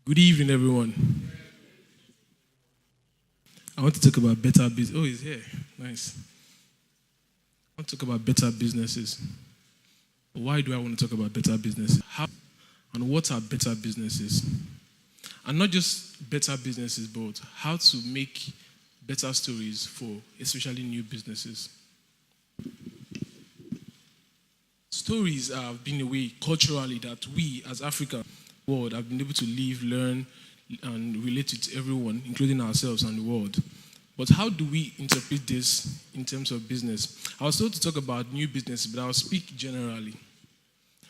Good evening, everyone. I want to talk about better business. Oh, he's here. Nice. I want to talk about better businesses. Why do I want to talk about better businesses? How and what are better businesses? And not just better businesses, but how to make better stories for especially new businesses. Stories have been a way culturally that we as Africa world have been able to live, learn, and relate with everyone, including ourselves and the world. But how do we interpret this in terms of business? I was told to talk about new businesses, but I'll speak generally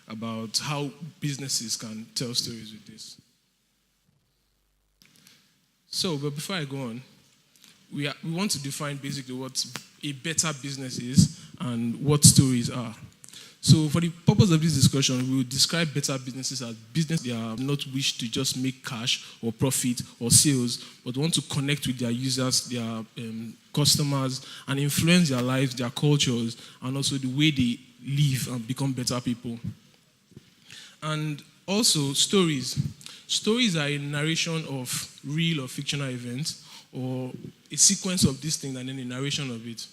about how businesses can tell stories with this. So, but before I go on, we want to define basically what a better business is and what stories are. So, for the purpose of this discussion, we will describe better businesses as business that are not wish to just make cash or profit or sales, but want to connect with their users, their customers, and influence their lives, their cultures, and also the way they live and become better people. And also, stories. Stories are a narration of real or fictional events, or a sequence of this thing and then a narration of it.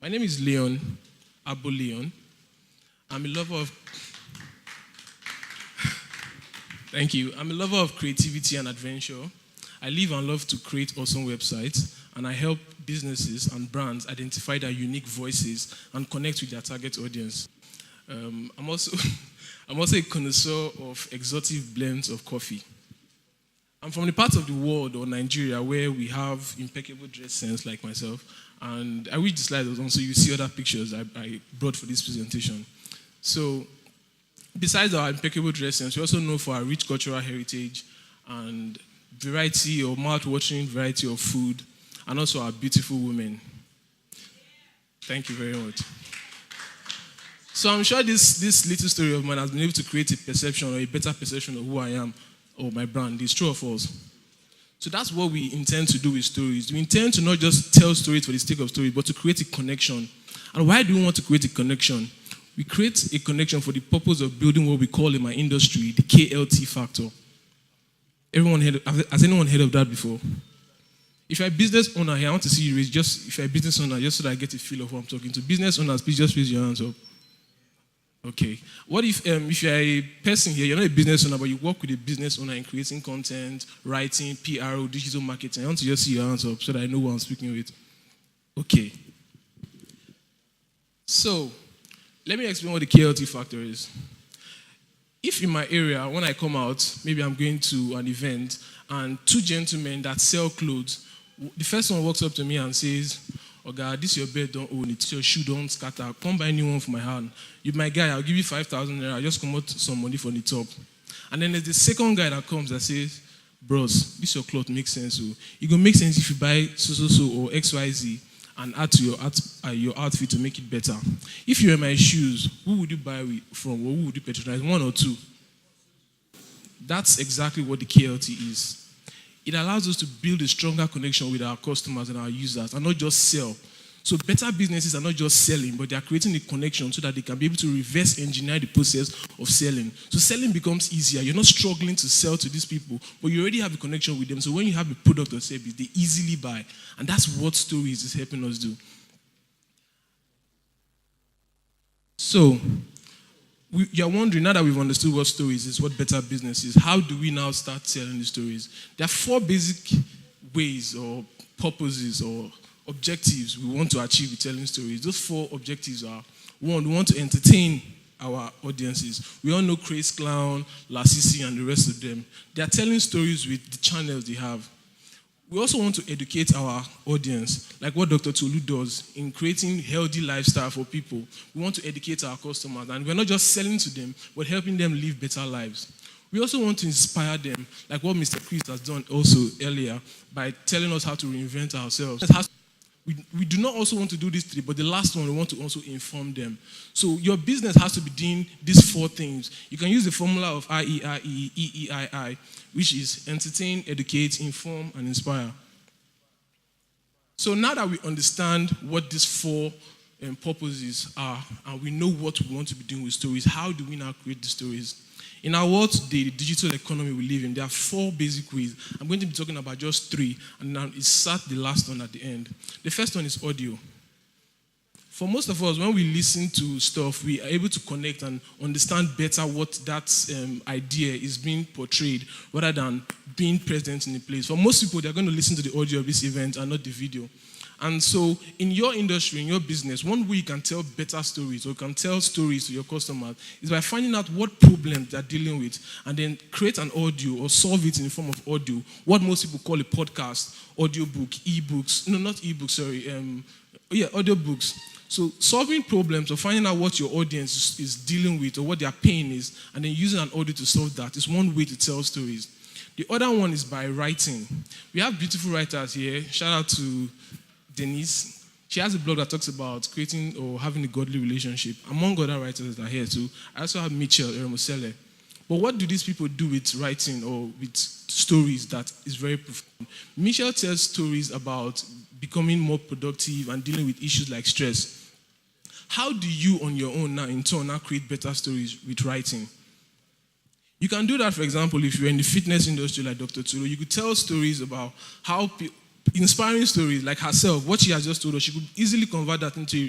My name is Leon Abo Leon. I'm a lover of Thank you. I'm a lover of creativity and adventure. I live and love to create awesome websites, and I help businesses and brands identify their unique voices and connect with their target audience. I'm also I'm also a connoisseur of exotic blends of coffee. I'm from the part of the world or Nigeria where we have impeccable dress sense like myself, and I wish the slide was on so you see other pictures I brought for this presentation. So, besides our impeccable dress sense, we also know for our rich cultural heritage and variety or mouth-watering variety of food, and also our beautiful women. Thank you very much. So I'm sure this little story of mine has been able to create a perception or a better perception of who I am or my brand. It's true or false? So that's what we intend to do with stories. We intend to not just tell stories for the sake of stories, but to create a connection. And why do we want to create a connection? We create a connection for the purpose of building what we call in my industry the KLT factor. Has anyone heard of that before? If you're a business owner here, I want to see you raise just if you're a business owner, just so that I get a feel of what I'm talking to. Business owners, please just raise your hands up. Okay. What if you're a person here, you're not a business owner, but you work with a business owner in creating content, writing, PRO, digital marketing? I want to just see your hands up so that I know who I'm speaking with. Okay. So, let me explain what the KLT factor is. If in my area, when I come out, maybe I'm going to an event, and two gentlemen that sell clothes, the first one walks up to me and says, "Oh God, this your bed, don't own it. Your shoe don't scatter. Come buy a new one for my hand. You my guy, I'll give you 5,000 naira. Just come out some money from the top." And then there's the second guy that comes that says, "Bros, this your cloth makes sense. So it gonna make sense if you buy so or XYZ and add to your outfit to make it better. If you were my shoes, who would you buy from or who would you patronize? One or two?" That's exactly what the KLT is. It allows us to build a stronger connection with our customers and our users and not just sell. So better businesses are not just selling, but they are creating a connection so that they can be able to reverse engineer the process of selling. So selling becomes easier. You're not struggling to sell to these people, but you already have a connection with them. So when you have a product or service, they easily buy. And that's what Stories is helping us do. So you're wondering, now that we've understood what Stories is, what better business is, how do we now start selling the stories? There are four basic ways or purposes or objectives we want to achieve with telling stories. Those four objectives are: one, we want to entertain our audiences. We all know Craze Clown, Lasisi, and the rest of them. They are telling stories with the channels they have. We also want to educate our audience, like what Dr. Tolu does in creating healthy lifestyle for people. We want to educate our customers, and we're not just selling to them, but helping them live better lives. We also want to inspire them, like what Mr. Chris has done also earlier, by telling us how to reinvent ourselves. We do not also want to do these three, but the last one, we want to also inform them. So your business has to be doing these four things. You can use the formula of IEIE, EEII, which is entertain, educate, inform, and inspire. So now that we understand what these four purposes are, and we know what we want to be doing with stories, how do we now create the stories? In our world today, the digital economy we live in, there are 4 basic ways. I'm going to be talking about just 3, and now it's sat the last one at the end. The first one is audio. For most of us, when we listen to stuff, we are able to connect and understand better what that idea is being portrayed rather than being present in the place. For most people, they're going to listen to the audio of this event and not the video. And so in your industry, in your business, one way you can tell better stories or you can tell stories to your customers is by finding out what problems they're dealing with and then create an audio or solve it in the form of audio, what most people call a podcast, audiobook, ebooks, no, not ebooks, sorry, audiobooks. So solving problems or finding out what your audience is dealing with or what their pain is and then using an audio to solve that is one way to tell stories. The other one is by writing. We have beautiful writers here. Shout out to Denise. She has a blog that talks about creating or having a godly relationship. Among other writers that are here too. I also have Mitchell Eremosele. But what do these people do with writing or with stories that is very profound? Mitchell tells stories about becoming more productive and dealing with issues like stress. How do you on your own now in turn now create better stories with writing? You can do that, for example, if you're in the fitness industry like Dr. Turo, you could tell stories about how inspiring stories like herself, what she has just told us, she could easily convert that into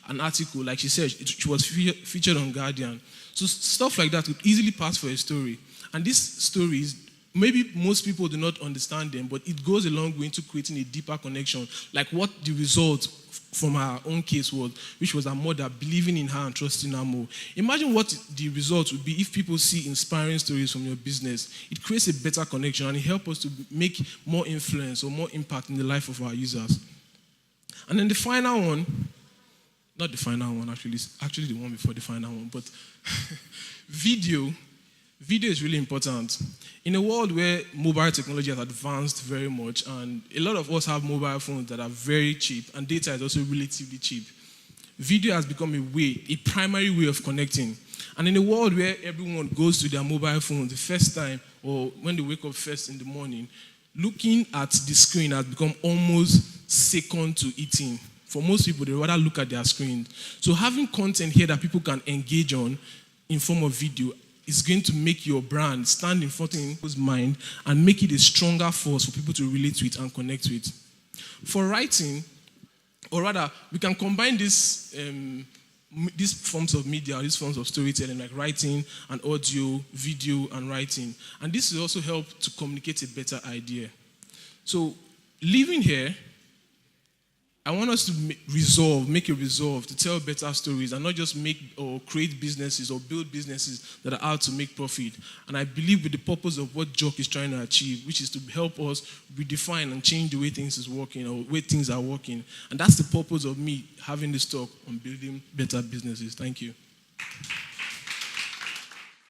an article. Like she said, she was featured on Guardian. So stuff like that could easily pass for a story. And these stories, maybe most people do not understand them, but it goes a long way into creating a deeper connection, like what the result from her own case was, which was her mother believing in her and trusting her more. Imagine what the result would be if people see inspiring stories from your business. It creates a better connection and it helps us to make more influence or more impact in the life of our users. And then the final one, not the final one actually, actually the one before the final one, but video is really important. In a world where mobile technology has advanced very much, and a lot of us have mobile phones that are very cheap, and data is also relatively cheap, video has become a primary way of connecting. And in a world where everyone goes to their mobile phone the first time, or when they wake up first in the morning, looking at the screen has become almost second to eating. For most people, they rather look at their screen. So having content here that people can engage on in form of video is going to make your brand stand in front of people's mind and make it a stronger force for people to relate to it and connect with. For writing, or rather, we can combine these forms of media, these forms of storytelling, like writing and audio, video, and writing. And this will also help to communicate a better idea. So, leaving here, I want us to make a resolve to tell better stories and not just make or create businesses or build businesses that are out to make profit. And I believe with the purpose of what Jock is trying to achieve, which is to help us redefine and change the way things is working or way things are working. And that's the purpose of me having this talk on building better businesses. Thank you.